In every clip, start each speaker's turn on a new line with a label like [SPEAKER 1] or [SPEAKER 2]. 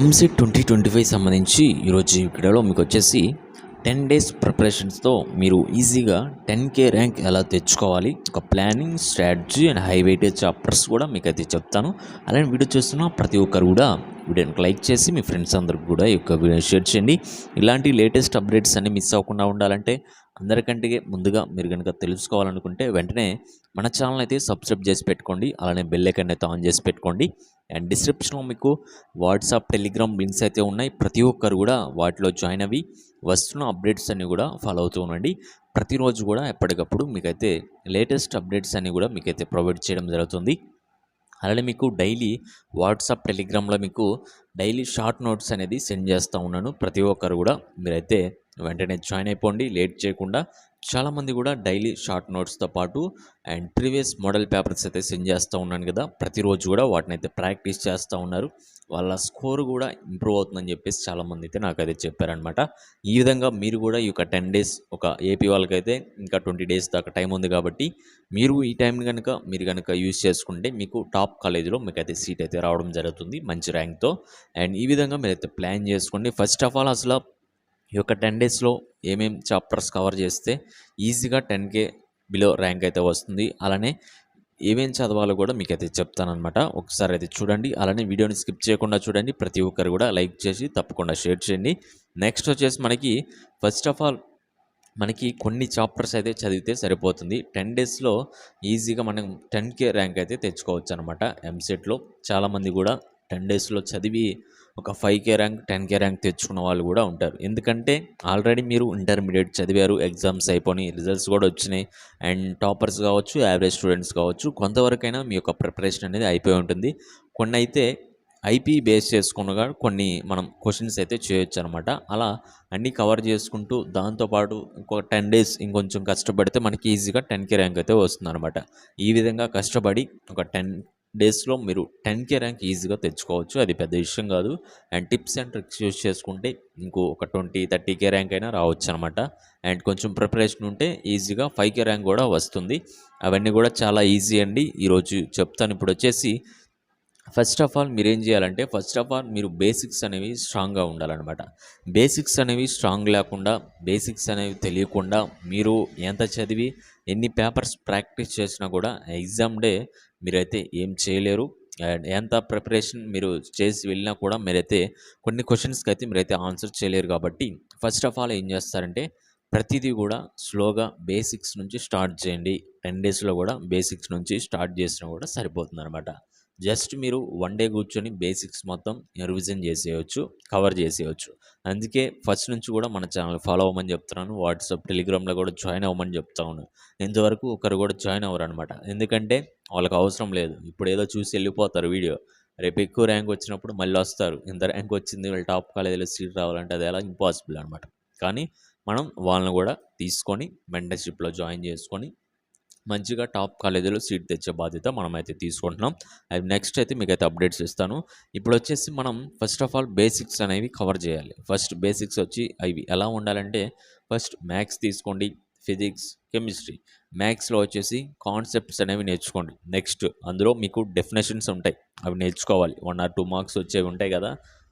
[SPEAKER 1] ఎంసెట్ 2025 సంబంధించి ఈరోజు ఈ వీడియోలో మీకు వచ్చేసి 10 డేస్ ప్రిపరేషన్స్తో మీరు ఈజీగా 10K ర్యాంక్ ఎలా తెచ్చుకోవాలి, ఒక planning strategy and high weightage chapters కూడా మీకు అయితే చెప్తాను. అలానే వీడియో చూస్తున్న ప్రతి ఒక్కరు కూడా వీడియోకి లైక్ చేసి మీ ఫ్రెండ్స్ అందరికి కూడా ఈ యొక్క వీడియో షేర్ చేయండి. ఇలాంటి లేటెస్ట్ అప్డేట్స్ అన్ని మిస్ అవ్వకుండా ఉండాలంటే అందరికంటే ముందుగా మీరు కనుక తెలుసుకోవాలనుకుంటే వెంటనే మన ఛానల్ అయితే సబ్స్క్రైబ్ చేసి పెట్టుకోండి. అలానే బెల్ ఐకాన్ అయితే ఆన్ చేసి పెట్టుకోండి. అండ్ డిస్క్రిప్షన్లో మీకు వాట్సాప్, టెలిగ్రామ్ లింక్స్ అయితే ఉన్నాయి. ప్రతి ఒక్కరు కూడా వాటిలో జాయిన్ అవి వస్తున్న అప్డేట్స్ అన్నీ కూడా ఫాలో అవుతూ ఉండండి. ప్రతిరోజు కూడా ఎప్పటికప్పుడు మీకైతే లేటెస్ట్ అప్డేట్స్ అన్నీ కూడా మీకైతే ప్రొవైడ్ చేయడం జరుగుతుంది. అలానే మీకు డైలీ వాట్సాప్, టెలిగ్రామ్లో మీకు డైలీ షార్ట్ నోట్స్ అనేది సెండ్ చేస్తూ ఉన్నాను. ప్రతి ఒక్కరు కూడా మీరైతే వెంటనే జాయిన్ అయిపోండి లేట్ చేయకుండా. చాలామంది కూడా డైలీ షార్ట్ నోట్స్తో పాటు అండ్ ప్రీవియస్ మోడల్ పేపర్స్ అయితే సెండ్ చేస్తూ ఉన్నాను కదా, ప్రతిరోజు కూడా వాటిని అయితే ప్రాక్టీస్ చేస్తూ ఉన్నారు. వాళ్ళ స్కోర్ కూడా ఇంప్రూవ్ అవుతుందని చెప్పేసి చాలామంది అయితే నాకు అయితే చెప్పారనమాట. ఈ విధంగా మీరు కూడా ఈ యొక్క 10 డేస్, ఒక ఏపీ వాళ్ళకైతే ఇంకా 20 డేస్ దాకా టైం ఉంది కాబట్టి మీరు ఈ టైం మీరు కనుక యూజ్ చేసుకుంటే మీకు టాప్ కాలేజీలో మీకైతే సీట్ అయితే రావడం జరుగుతుంది మంచి ర్యాంక్తో. అండ్ ఈ విధంగా మీరైతే ప్లాన్ చేసుకోండి. ఫస్ట్ ఆఫ్ ఆల్ అసలు ఈ యొక్క 10 డేస్లో ఏమేం చాప్టర్స్ కవర్ చేస్తే ఈజీగా 10K బిలో ర్యాంక్ అయితే వస్తుంది, అలానే ఏమేం చదవాలో కూడా మీకైతే చెప్తానమాట. ఒకసారి అయితే చూడండి. అలానే వీడియోని స్కిప్ చేయకుండా చూడండి. ప్రతి ఒక్కరు కూడా లైక్ చేసి తప్పకుండా షేర్ చేయండి. నెక్స్ట్ వచ్చేసి ఫస్ట్ ఆఫ్ ఆల్ మనకి కొన్ని చాప్టర్స్ అయితే చదివితే సరిపోతుంది. 10 డేస్లో ఈజీగా మనం 10K ర్యాంక్ అయితే తెచ్చుకోవచ్చు అనమాట. ఎంసెట్లో చాలామంది కూడా 10 డేస్లో చదివి ఒక 5K ర్యాంక్, 10K ర్యాంక్ తెచ్చుకున్న వాళ్ళు కూడా ఉంటారు. ఎందుకంటే ఆల్రెడీ మీరు ఇంటర్మీడియట్ చదివారు, ఎగ్జామ్స్ అయిపోయి రిజల్ట్స్ కూడా వచ్చినాయి. అండ్ టాపర్స్ కావచ్చు, యావరేజ్ స్టూడెంట్స్ కావచ్చు, కొంతవరకైనా మీ యొక్క ప్రిపరేషన్ అనేది అయిపోయి ఉంటుంది. కొన్ని అయితే ఐపీ బేస్ చేసుకున్నగా కొన్ని మనం క్వశ్చన్స్ అయితే చేయొచ్చు అనమాట. అలా అన్నీ కవర్ చేసుకుంటూ దాంతోపాటు ఇంకొక 10 డేస్ ఇంకొంచెం కష్టపడితే మనకి ఈజీగా 10K ర్యాంక్ అయితే వస్తుందన్నమాట. ఈ విధంగా కష్టపడి ఒక 10 డేస్లో మీరు 10K ర్యాంక్ ఈజీగా తెచ్చుకోవచ్చు. అది పెద్ద విషయం కాదు. And tips and tricks use చేసుకుంటే ఇంకో ఒక 20-30K ర్యాంక్ అయినా రావచ్చు అనమాట. అండ్ కొంచెం ప్రిపరేషన్ ఉంటే ఈజీగా 5K ర్యాంక్ కూడా వస్తుంది. అవన్నీ కూడా చాలా ఈజీ అండి. ఈరోజు చెప్తాను. ఇప్పుడు వచ్చేసి ఫస్ట్ ఆఫ్ ఆల్ మీరేం చేయాలంటే, మీరు బేసిక్స్ అనేవి స్ట్రాంగ్గా ఉండాలన్నమాట. బేసిక్స్ అనేవి స్ట్రాంగ్ లేకుండా, బేసిక్స్ అనేవి తెలియకుండా మీరు ఎంత చదివి ఎన్ని పేపర్స్ ప్రాక్టీస్ చేసినా కూడా ఎగ్జామ్ డే మీరైతే ఏం చేయలేరు. అండ్ ఎంత ప్రిపరేషన్ మీరు చేసి వెళ్ళినా కూడా మీరైతే కొన్ని క్వశ్చన్స్కి అయితే మీరైతే ఆన్సర్ చేయలేరు. కాబట్టి ఫస్ట్ ఆఫ్ ఆల్ ఏం చేస్తారంటే, ప్రతిదీ కూడా స్లోగా బేసిక్స్ నుంచి స్టార్ట్ చేయండి. 10 డేస్లో కూడా బేసిక్స్ నుంచి స్టార్ట్ చేసినా కూడా సరిపోతుంది అనమాట. జస్ట్ మీరు వన్ డే కూర్చొని బేసిక్స్ మొత్తం రివిజన్ చేసేయచ్చు, కవర్ చేసేయచ్చు. అందుకే ఫస్ట్ నుంచి కూడా మన ఛానల్ ఫాలో అవ్వమని చెప్తున్నాను. వాట్సాప్, టెలిగ్రామ్లో కూడా జాయిన్ అవ్వమని చెప్తా ఉన్నాను. ఇంతవరకు ఒకరు కూడా జాయిన్ అవ్వరు అనమాట. ఎందుకంటే వాళ్ళకి అవసరం లేదు. ఇప్పుడు ఏదో చూసి వెళ్ళిపోతారు వీడియో. రేపు ఎక్కువ ర్యాంక్ వచ్చినప్పుడు మళ్ళీ వస్తారు. ఇంత ర్యాంక్ వచ్చింది, వీళ్ళు టాప్ కాలేజీలో సీట్ రావాలంటే అది ఎలా ఇంపాసిబుల్ అనమాట. కానీ మనం వాళ్ళని కూడా తీసుకొని మెంటర్షిప్లో జాయిన్ చేసుకొని మంచిగా టాప్ కాలేజీలో సీట్ తెచ్చే బాధ్యత మనమైతే తీసుకుంటున్నాం. అది నెక్స్ట్ అయితే మీకైతే అప్డేట్స్ ఇస్తాను. ఇప్పుడు వచ్చేసి మనం ఫస్ట్ ఆఫ్ ఆల్ బేసిక్స్ అనేవి కవర్ చేయాలి. ఫస్ట్ బేసిక్స్ వచ్చి అవి ఎలా ఉండాలంటే, ఫస్ట్ మ్యాథ్స్ తీసుకోండి, ఫిజిక్స్, కెమిస్ట్రీ. మ్యాథ్స్లో వచ్చేసి కాన్సెప్ట్స్ అనేవి నేర్చుకోండి. నెక్స్ట్ అందులో మీకు డెఫినేషన్స్ ఉంటాయి, అవి నేర్చుకోవాలి. 1 or 2 మార్క్స్ వచ్చేవి ఉంటాయి కదా,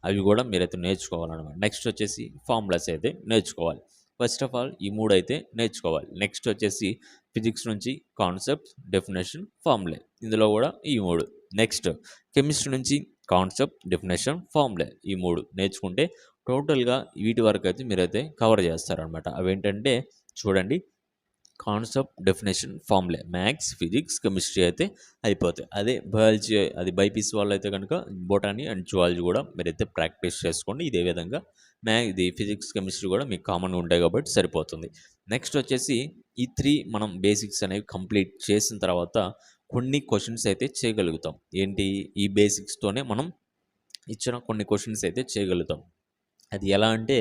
[SPEAKER 1] అవి కూడా మీరైతే నేర్చుకోవాలన్నమాట. నెక్స్ట్ వచ్చేసి ఫార్ములాస్ అయితే నేర్చుకోవాలి. ఫస్ట్ ఆఫ్ ఆల్ ఈ 3 అయితే నేర్చుకోవాలి. నెక్స్ట్ వచ్చేసి ఫిజిక్స్ నుంచి కాన్సెప్ట్, డెఫినేషన్, ఫార్ములే. ఇందులో కూడా ఈ 3. నెక్స్ట్ కెమిస్ట్రీ నుంచి కాన్సెప్ట్, డెఫినేషన్, ఫార్ములే. ఈ 3 నేర్చుకుంటే టోటల్గా వీటి వరకు అయితే మీరైతే కవర్ చేస్తారనమాట. అవేంటంటే చూడండి, concept, definition, formulae, maths, physics, chemistry అయితే అయిపోతాయి. అదే బయాలజీ, అది బైపీసీ వాళ్ళు అయితే కనుక బొటానీ అండ్ జువాలజీ కూడా మీరైతే ప్రాక్టీస్ చేసుకోండి. ఇదే విధంగా ఇది ఫిజిక్స్, కెమిస్ట్రీ కూడా మీకు కామన్గా ఉంటాయి కాబట్టి సరిపోతుంది. నెక్స్ట్ వచ్చేసి ఈ 3 మనం బేసిక్స్ అనేవి కంప్లీట్ చేసిన తర్వాత కొన్ని క్వశ్చన్స్ అయితే చేయగలుగుతాం. ఏంటి, ఈ బేసిక్స్తోనే మనం ఇచ్చిన కొన్ని క్వశ్చన్స్ అయితే చేయగలుగుతాం. అది ఎలా అంటే,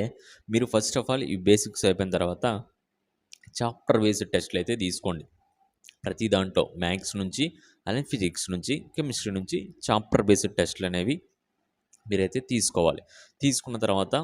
[SPEAKER 1] మీరు ఫస్ట్ ఆఫ్ ఆల్ ఈ బేసిక్స్ అయిపోయిన తర్వాత చాప్టర్ బేస్డ్ టెస్ట్లు అయితే తీసుకోండి. ప్రతి దాంట్లో మ్యాథ్స్ నుంచి, అలానే ఫిజిక్స్ నుంచి, కెమిస్ట్రీ నుంచి చాప్టర్ బేస్డ్ టెస్ట్లు అనేవి మీరైతే తీసుకోవాలి. తీసుకున్న తర్వాత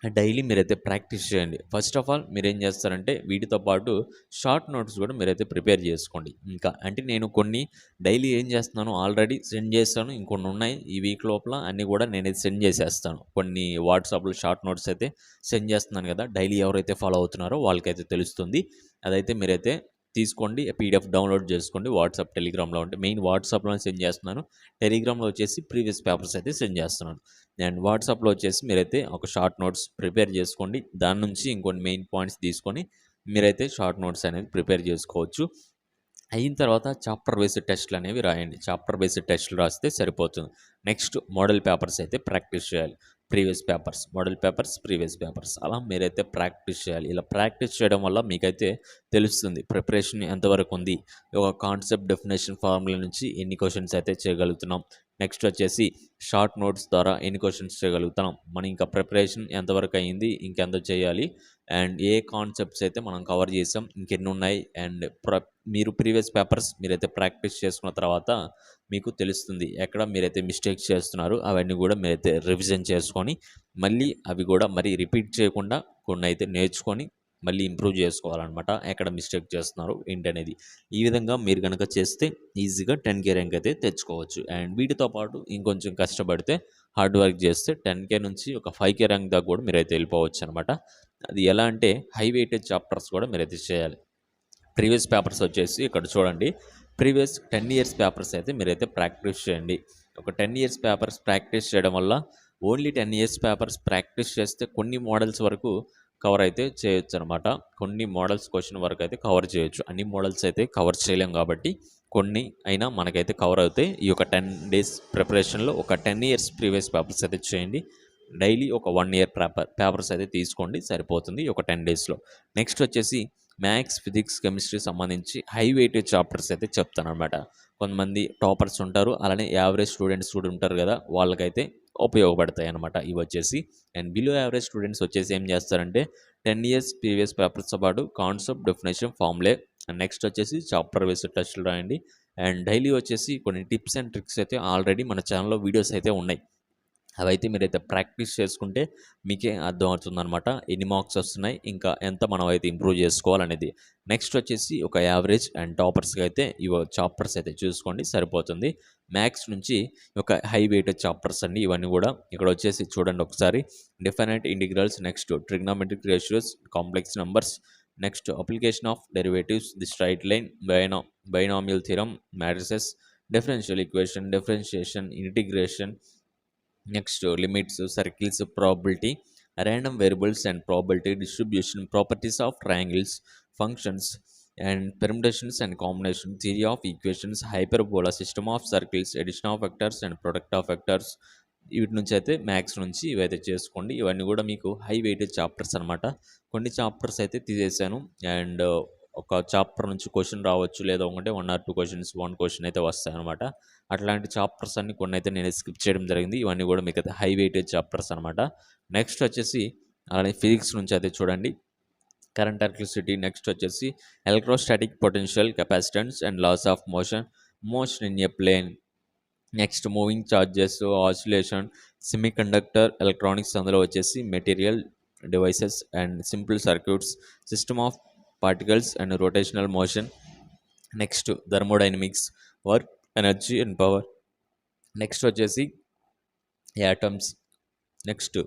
[SPEAKER 1] డైలీ మీరైతే ప్రాక్టీస్ చేయండి. ఫస్ట్ ఆఫ్ ఆల్ మీరేం చేస్తారంటే వీటితో పాటు షార్ట్ నోట్స్ కూడా మీరైతే ప్రిపేర్ చేసుకోండి. ఇంకా అంటే నేను కొన్ని డైలీ ఏం చేస్తున్నానో ఆల్రెడీ సెండ్ చేశాను. ఇంకొన్ని ఉన్నాయి. ఈ వీక్ లోపల అన్నీ కూడా నేనైతే సెండ్ చేసేస్తాను. కొన్ని వాట్సాప్‌లో షార్ట్ నోట్స్ అయితే సెండ్ చేస్తున్నాను కదా! డైలీ ఎవరైతే ఫాలో అవుతున్నారో వాళ్ళకైతే తెలుస్తుంది. అదైతే మీరైతే తీసుకోండి. పీడీఎఫ్ డౌన్‌లోడ్ చేసుకోండి. వాట్సాప్, టెలిగ్రామ్‌లో ఉంటే మెయిన్ వాట్సాప్‌లోనే సెండ్ చేస్తున్నాను. టెలిగ్రామ్‌లో వచ్చేసి ప్రీవియస్ పేపర్స్ అయితే సెండ్ చేస్తున్నాను. అండ్ వాట్సాప్‌లో వచ్చేసి మీరైతే ఒక షార్ట్ నోట్స్ ప్రిపేర్ చేసుకోండి. దాని నుంచి ఇంకొన్ని మెయిన్ పాయింట్స్ తీసుకొని మీరైతే షార్ట్ నోట్స్ అనేది ప్రిపేర్ చేసుకోవచ్చు. అయిన తర్వాత చాప్టర్ బేస్డ్ టెస్ట్‌లు అనేవి రాయండి. చాప్టర్ బేస్డ్ టెస్ట్‌లు రాస్తే సరిపోతుంది. నెక్స్ట్ మోడల్ పేపర్స్ అయితే ప్రాక్టీస్ చేయాలి. Previous papers, model papers, previous papers అలా మీరైతే ప్రాక్టీస్ చేయాలి. ఇలా ప్రాక్టీస్ చేయడం వల్ల మీకైతే తెలుస్తుంది ప్రిపరేషన్ ఎంతవరకు ఉంది. ఒక కాన్సెప్ట్ డెఫినేషన్ ఫార్ములా నుంచి ఎన్ని క్వెషన్స్ అయితే చేయగలుగుతున్నాం. నెక్స్ట్ వచ్చేసి షార్ట్ నోట్స్ ద్వారా ఎన్ని క్వెషన్స్ చేయగలుగుతున్నాం. మనం ఇంకా ప్రిపరేషన్ ఎంతవరకు అయింది, ఇంకెంత చేయాలి అండ్ ఏ కాన్సెప్ట్స్ అయితే మనం కవర్ చేసాం, ఇంకెన్ని ఉన్నాయి అండ్ మీరు ప్రీవియస్ పేపర్స్ మీరైతే ప్రాక్టీస్ చేసుకున్న తర్వాత మీకు తెలుస్తుంది ఎక్కడ మీరైతే మిస్టేక్స్ చేస్తున్నారు. అవన్నీ కూడా మీరైతే రివిజన్ చేసుకొని మళ్ళీ అవి కూడా మరి రిపీట్ చేయకుండా కొన్ని అయితే నేర్చుకొని మళ్ళీ ఇంప్రూవ్ చేసుకోవాలన్నమాట. ఎక్కడ మిస్టేక్ చేస్తున్నారు ఏంటనేది. ఈ విధంగా మీరు గనక చేస్తే ఈజీగా 10K ర్యాంక్ అయితే తెచ్చుకోవచ్చు. అండ్ వీటితో పాటు ఇంకొంచెం కష్టపడితే హార్డ్ వర్క్ చేస్తే 10K నుంచి ఒక 5K ర్యాంక్ దాకా కూడా మీరైతే వెళ్ళిపోవచ్చు అనమాట. అది ఎలా అంటే హై వెయిటేజ్ చాప్టర్స్ కూడా మీరైతే చేయాలి. ప్రీవియస్ పేపర్స్ వచ్చేసి ఇక్కడ చూడండి. ప్రీవియస్ 10 ఇయర్స్ పేపర్స్ అయితే మీరైతే ప్రాక్టీస్ చేయండి. ఒక 10 ఇయర్స్ పేపర్స్ ప్రాక్టీస్ చేయడం వల్ల ఓన్లీ 10 ఇయర్స్ పేపర్స్ ప్రాక్టీస్ చేస్తే కొన్ని మోడల్స్ వరకు కవర్ అయితే చేయొచ్చనమాట. కొన్ని మోడల్స్ క్వెషన్ వరకు అయితే కవర్ చేయొచ్చు. అన్ని మోడల్స్ అయితే కవర్ చేయలేం కాబట్టి కొన్ని అయినా మనకైతే కవర్ అవుతాయి. ఈ యొక్క 10 డేస్ ప్రిపరేషన్‌లో ఒక 10 ఇయర్స్ ప్రీవియస్ పేపర్స్ అయితే చేయండి. డైలీ ఒక 1 ఇయర్ పేపర్స్ అయితే తీసుకోండి సరిపోతుంది ఒక 10 డేస్‌లో. నెక్స్ట్ వచ్చేసి మ్యాథ్స్, ఫిజిక్స్, కెమిస్ట్రీ సంబంధించి హై వెయిటేజ్ చాప్టర్స్ అయితే చెప్తాననమాట. కొంతమంది టాపర్స్ ఉంటారు. అలానే యావరేజ్ స్టూడెంట్స్ కూడా ఉంటారు కదా! వాళ్ళకైతే ఉపయోగపడతాయన్నమాట ఇవొచ్చేసి. అండ్ బిలో యావరేజ్ స్టూడెంట్స్ వచ్చేసి ఏం చేస్తారంటే 10 ఇయర్స్ ప్రీవియస్ పేపర్స్‌తో పాటు concept, definition, formulae and next వచ్చేసి చాప్టర్ బేస్డ్ టెస్టులు రాయండి. అండ్ డైలీ వచ్చేసి కొన్ని టిప్స్ అండ్ ట్రిక్స్ అయితే ఆల్రెడీ మన ఛానల్‌లో వీడియోస్ అయితే ఉన్నాయి. అవైతే మీరైతే ప్రాక్టీస్ చేసుకుంటే మీకే అర్థమవుతుందనమాట. ఎన్ని మార్క్స్ వస్తున్నాయి, ఇంకా ఎంత మనం అయితే ఇంప్రూవ్ చేసుకోవాలనేది. నెక్స్ట్ వచ్చేసి ఒక యావరేజ్ అండ్ టాపర్స్‌కి అయితే ఇవో చాప్టర్స్ అయితే చూసుకోండి సరిపోతుంది. మ్యాథ్స్ నుంచి ఒక హై వెయిటెడ్ చాప్టర్స్ అండి ఇవన్నీ కూడా. ఇక్కడ వచ్చేసి చూడండి ఒకసారి. Definite integrals, next trigonometric ratios, complex numbers, next application of derivatives, the straight line, binomial theorem, matrices, differential equation, differentiation, integration, next limits, circles, probability, random variables and probability distribution, properties of triangles, functions and permutations and combination, theory of equations, hyperbola, system of circles, addition of vectors and product of vectors. వీటి నుంచి అయితే maths నుంచి ఇవైతే చేసుకోండి. ఇవన్నీ కూడా మీకు high weightage chapters అనమాట. కొన్ని చాప్టర్స్ అయితే తీసేసాను అండ్ ఒక చాప్టర్ నుంచి క్వెషన్ రావచ్చు, లేదా ఒకటే 1 ఆర్ 2 క్వెషన్స్, 1 క్వెషన్ అయితే వస్తాయన్నమాట. అట్లాంటి చాప్టర్స్ అన్ని కొన్నైతే నేను స్కిప్ చేయడం జరిగింది. ఇవన్నీ కూడా మీకైతే హై వెయిటేజ్ చాప్టర్స్ అనమాట. నెక్స్ట్ వచ్చేసి అలానే ఫిజిక్స్ నుంచి అయితే చూడండి. కరెంట్ ఎలక్ట్రిసిటీ, నెక్స్ట్ వచ్చేసి electrostatic potential, capacitance and laws of motion, motion in a plane, next moving charges, oscillation, semiconductor, electronics అందులో వచ్చేసి material, devices and simple circuits, system of particles and rotational motion, next thermodynamics, work, energy and power, next వచ్చేసి atoms, next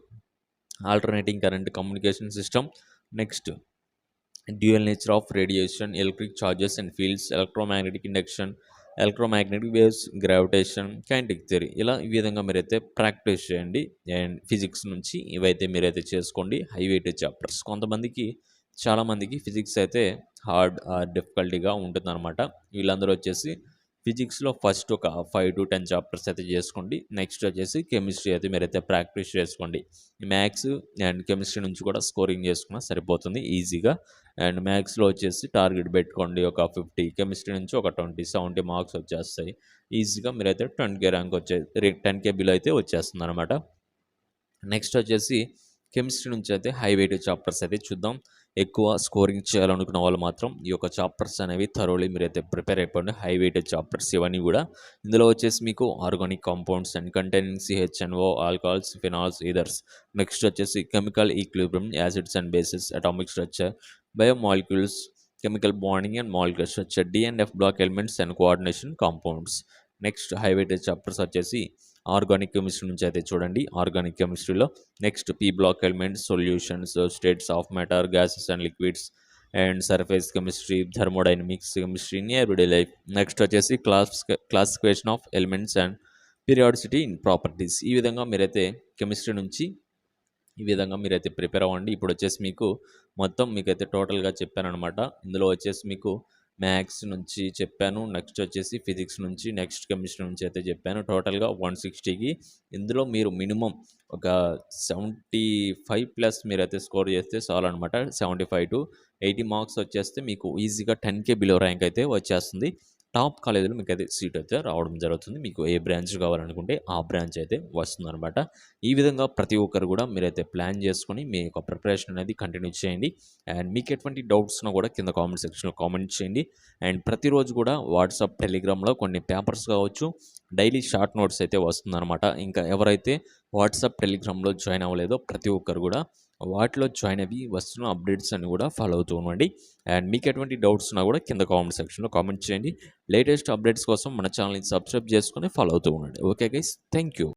[SPEAKER 1] alternating current, communication system, next dual nature of radiation, electric charges and fields, electromagnetic induction, electromagnetic waves, gravitation, kinetic theory. ఇలా ఈ విధంగా మీరైతే practice చేయండి. And physics నుంచి ఇవైతే మీరైతే చేసుకోండి హై వెయిటేజ్ చాప్టర్స్. కొంతమందికి చాలామందికి ఫిజిక్స్ అయితే హార్డ్ డిఫికల్టీగా ఉంటుందన్నమాట. వీళ్ళందరూ వచ్చేసి ఫిజిక్స్‌లో ఫస్ట్ ఒక 5-10 చాప్టర్స్ అయితే చేసుకోండి. నెక్స్ట్ వచ్చేసి కెమిస్ట్రీ అయితే మీరైతే ప్రాక్టీస్ చేసుకోండి. మ్యాథ్స్ అండ్ కెమిస్ట్రీ నుంచి కూడా స్కోరింగ్ చేసుకున్నా సరిపోతుంది ఈజీగా. అండ్ మ్యాథ్స్‌లో వచ్చేసి టార్గెట్ పెట్టుకోండి ఒక 50, కెమిస్ట్రీ నుంచి ఒక 20, 70 మార్క్స్ వచ్చేస్తాయి. ఈజీగా మీరైతే 10K ర్యాంక్ 10K బిలో అయితే వచ్చేస్తుందన్నమాట. నెక్స్ట్ వచ్చేసి కెమిస్ట్రీ నుంచి అయితే హై వెయిటేజ్ చాప్టర్స్ అయితే చూద్దాం. ఎక్కువ స్కోరింగ్ చేయాలనుకున్న వాళ్ళు మాత్రం ఈ యొక్క చాప్టర్స్ అనేవి థరోలీ మీరైతే ప్రిపేర్ అయిపోండి. హై వెయిటేజ్ చాప్టర్స్ ఇవన్నీ కూడా. ఇందులో వచ్చేసి మీకు organic compounds and containing CHNO, alcohols, phenols, ethers. Next వచ్చేసి chemical equilibrium, acids and bases, atomic structure, biomolecules, chemical bonding and molecular structure, D and F block elements and coordination compounds. Next high weightage chapters వచ్చేసి organic chemistry నుంచి అయితే చూడండి. ఆర్గానిక్ కెమిస్ట్రీలో next P block elements, solutions, states of matter, gases and liquids and surface chemistry, thermodynamics chemistry in everyday life. Next వచ్చేసి classification of elements and periodicity in properties. ఈ విధంగా మీరైతే కెమిస్ట్రీ నుంచి ప్రిపేర్ అవ్వండి. ఇప్పుడు వచ్చేసి మీకు మొత్తం మీకైతే టోటల్గా చెప్పానమాట. ఇందులో వచ్చేసి మీకు మ్యాథ్స్ నుంచి చెప్పాను, నెక్స్ట్ వచ్చేసి ఫిజిక్స్ నుంచి, నెక్స్ట్ కెమిస్ట్రీ నుంచి అయితే చెప్పాను. టోటల్గా 160కి ఇందులో మీరు మినిమం ఒక 75+ మీరైతే స్కోర్ చేస్తే చాలు అనమాట. 75 to 80 మార్క్స్ వచ్చేస్తే మీకు ఈజీగా 10K బిలో ర్యాంక్ అయితే వచ్చేస్తుంది. టాప్ కాలేజీలో మీకు అయితే సీట్ అయితే రావడం జరుగుతుంది. మీకు ఏ బ్రాంచ్ కావాలనుకుంటే ఆ బ్రాంచ్ అయితే వస్తుందన్నమాట. ఈ విధంగా ప్రతి ఒక్కరు కూడా మీరైతే ప్లాన్ చేసుకొని మీ యొక్క ప్రిపరేషన్ అనేది కంటిన్యూ చేయండి. అండ్ మీకు ఎటువంటి డౌట్స్ ఉన్నా కూడా కింద కామెంట్ సెక్షన్లో కామెంట్ చేయండి. అండ్ ప్రతిరోజు కూడా వాట్సాప్, టెలిగ్రామ్లో కొన్ని పేపర్స్ కావచ్చు, డైలీ షార్ట్ నోట్స్ అయితే వస్తుందన్నమాట. ఇంకా ఎవరైతే వాట్సాప్, టెలిగ్రామ్లో జాయిన్ అవ్వలేదో ప్రతి ఒక్కరు కూడా వాటిలో జాయిన్ అయ్యి వస్తున్న అప్డేట్స్ అన్ని కూడా ఫాలో అవుతూ ఉండండి. అండ్ మీకు ఎటువంటి డౌట్స్ ఉన్నా కూడా కింద కామెంట్ సెక్షన్లో కామెంట్ చేయండి. లేటెస్ట్ అప్డేట్స్ కోసం మన ఛానల్ని సబ్స్క్రైబ్ చేసుకొని ఫాలో అవుతూ ఉండండి. Okay guys, thank you.